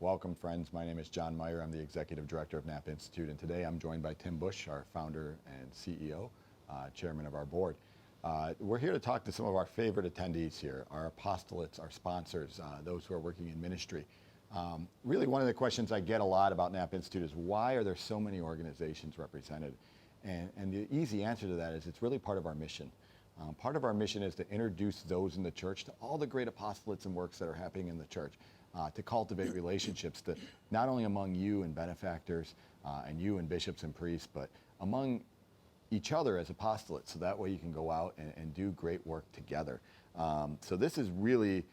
Welcome, friends. My name is John Meyer. I'm the Executive Director of Napa Institute, and today I'm joined by Tim Busch, our founder and CEO, Chairman of our board. We're here to talk to some of our favorite attendees here, our apostolates, our sponsors, those who are working in ministry. Really, one of the questions I get a lot about Napa Institute is why are there so many organizations represented? And the easy answer to that is it's really part of our mission. Part of our mission is to introduce those in the church to all the great apostolates and works that are happening in the church, to cultivate relationships to not only among you and benefactors and you and bishops and priests, but among each other as apostolates, so that way you can go out and do great work together. So this is really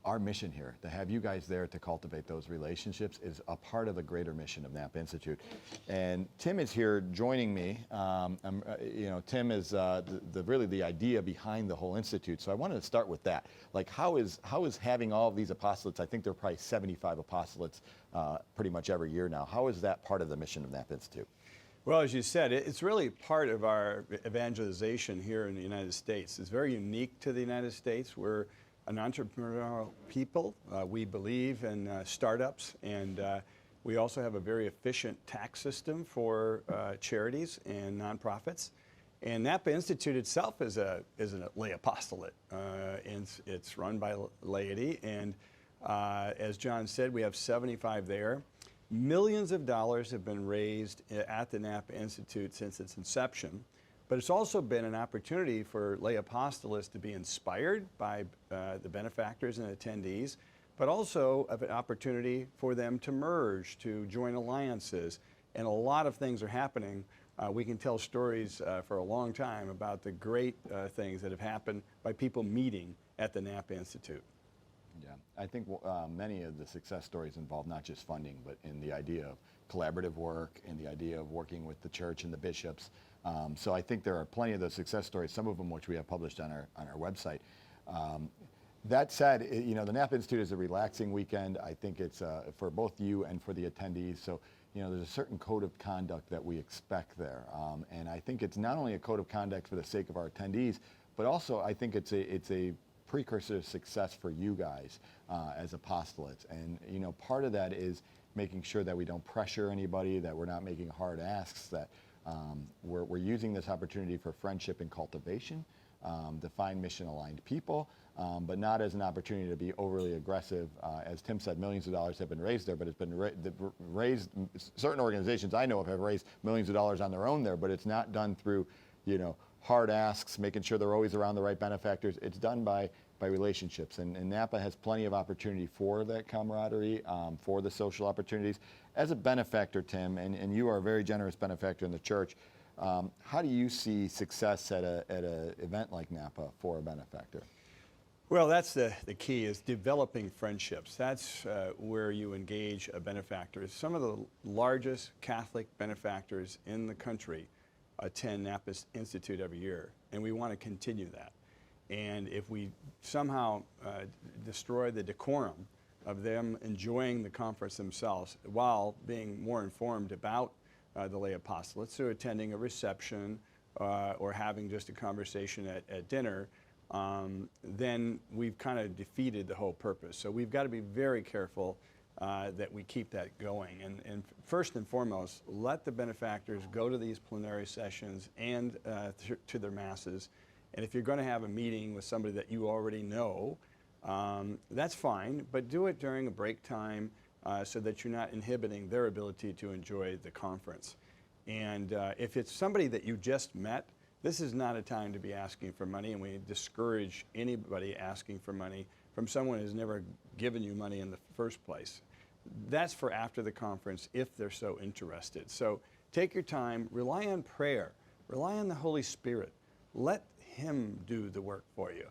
our mission here. To have you guys there to cultivate those relationships is a part of the greater mission of Napa Institute. And Tim is here joining me. Tim is really the idea behind the whole institute. So I wanted to start with that. Like, how is having all of these apostolates? I think there are probably 75 apostolates pretty much every year now. How is that part of the mission of Napa Institute? Well, as you said, it's really part of our evangelization here in the United States. It's very unique to the United States. We're an entrepreneurial people. We believe in startups, and we also have a very efficient tax system for charities and nonprofits. And Napa Institute itself is a lay apostolate. And it's run by laity, and as John said, we have 75 there. Millions of dollars have been raised at the Napa Institute since its inception. But it's also been an opportunity for lay apostolates to be inspired by the benefactors and attendees, but also an opportunity for them to merge, to join alliances. And a lot of things are happening. We can tell stories for a long time about the great things that have happened by people meeting at the Napa Institute. Yeah, I think many of the success stories involve not just funding, but in the idea of collaborative work and the idea of working with the church and the bishops. So I think there are plenty of those success stories, some of them which we have published on our website. That said, the Napa Institute is a relaxing weekend. I think it's for both you and for the attendees. So, there's a certain code of conduct that we expect there. And I think it's not only a code of conduct for the sake of our attendees, but also I think it's a precursor to success for you guys as apostolates. And, part of that is making sure that we don't pressure anybody, that we're not making hard asks, that we're using this opportunity for friendship and cultivation, to find mission-aligned people, but not as an opportunity to be overly aggressive. As Tim said, millions of dollars have been raised there, but it's been raised, certain organizations I know of have raised millions of dollars on their own there, but it's not done through, hard asks, making sure they're always around the right benefactors. It's done by relationships, and Napa has plenty of opportunity for that camaraderie, for the social opportunities. As a benefactor, Tim, and you are a very generous benefactor in the church, how do you see success at an event like Napa for a benefactor? Well, that's the key, is developing friendships. That's where you engage a benefactor. Some of the largest Catholic benefactors in the country attend Napa Institute every year, and we want to continue that. And if we somehow destroy the decorum of them enjoying the conference themselves while being more informed about the lay apostolates, so attending a reception or having just a conversation at dinner, then we've kind of defeated the whole purpose. So we've got to be very careful that we keep that going. And first and foremost, let the benefactors go to these plenary sessions and to their masses. And if you're going to have a meeting with somebody that you already know, that's fine, but do it during a break time so that you're not inhibiting their ability to enjoy the conference. And if it's somebody that you just met, this is not a time to be asking for money, and we discourage anybody asking for money from someone who's never given you money in the first place. That's for after the conference if they're so interested. So take your time, rely on prayer, rely on the Holy Spirit. Let Him do the work for you,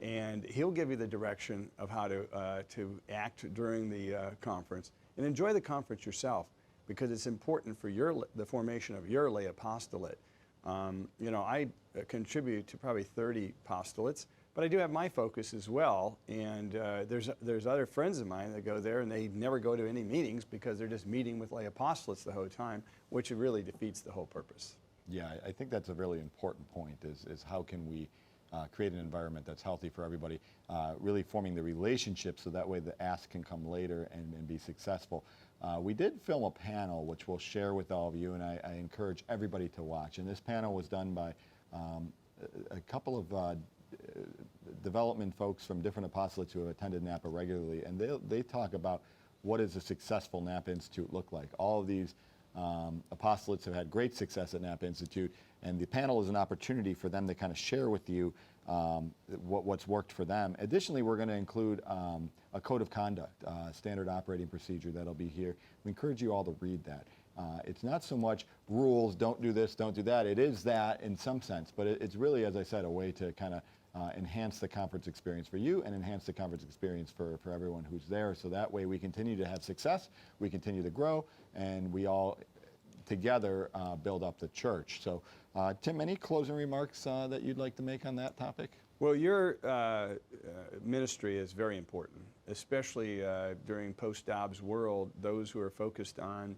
and He'll give you the direction of how to act during the conference, and enjoy the conference yourself, because it's important for the formation of your lay apostolate. I contribute to probably 30 apostolates, but I do have my focus as well, and there's other friends of mine that go there and they never go to any meetings because they're just meeting with lay apostolates the whole time, which really defeats the whole purpose. Yeah, I think that's a really important point, is how can we create an environment that's healthy for everybody, really forming the relationship so that way the ask can come later and be successful. We did film a panel which we'll share with all of you, and I encourage everybody to watch. And this panel was done by a couple of development folks from different apostolates who have attended Napa regularly, and they talk about what does a successful Napa Institute look like. All of these apostolates have had great success at Napa Institute, and the panel is an opportunity for them to kind of share with you what's worked for them. Additionally, we're going to include a code of conduct, standard operating procedure that'll be here. We encourage you all to read that. It's not so much rules, don't do this, don't do that. It is that in some sense, but it's really, as I said, a way to kind of enhance the conference experience for you and enhance the conference experience for everyone who's there. So that way we continue to have success, we continue to grow, and we all together build up the church. So Tim, any closing remarks that you'd like to make on that topic? Well, your ministry is very important, especially during post-Dobbs world, those who are focused on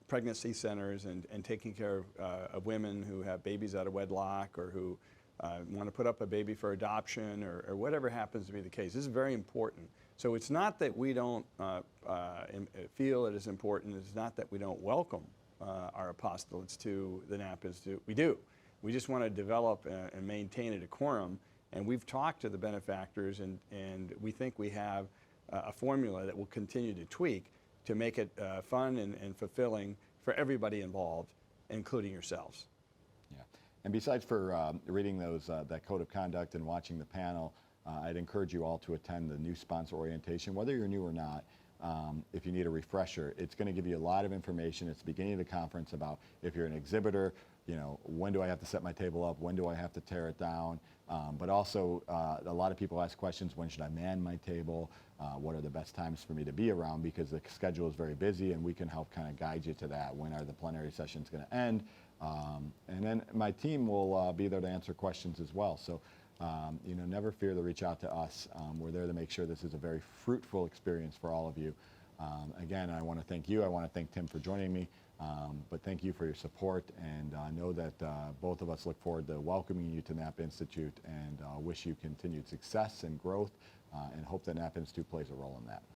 pregnancy centers and taking care of women who have babies out of wedlock or who want to put up a baby for adoption or whatever happens to be the case. This is very important. So it's not that we don't feel it is important. It's not that we don't welcome our apostolates to the Napa Institute. We do. We just want to develop and maintain a decorum. And we've talked to the benefactors, and we think we have a formula that we'll continue to tweak to make it fun and fulfilling for everybody involved, including yourselves. Yeah. And besides for reading that code of conduct and watching the panel, I'd encourage you all to attend the new sponsor orientation, whether you're new or not. If you need a refresher, it's going to give you a lot of information. It's the beginning of the conference about if you're an exhibitor, when do I have to set my table up? When do I have to tear it down? But also, a lot of people ask questions, when should I man my table? What are the best times for me to be around? Because the schedule is very busy, and we can help kind of guide you to that. When are the plenary sessions going to end? And then my team will be there to answer questions as well. So, never fear to reach out to us. We're there to make sure this is a very fruitful experience for all of you. Again, I want to thank you. I want to thank Tim for joining me. But thank you for your support, and know that both of us look forward to welcoming you to Napa Institute, and wish you continued success and growth, and hope that Napa Institute plays a role in that.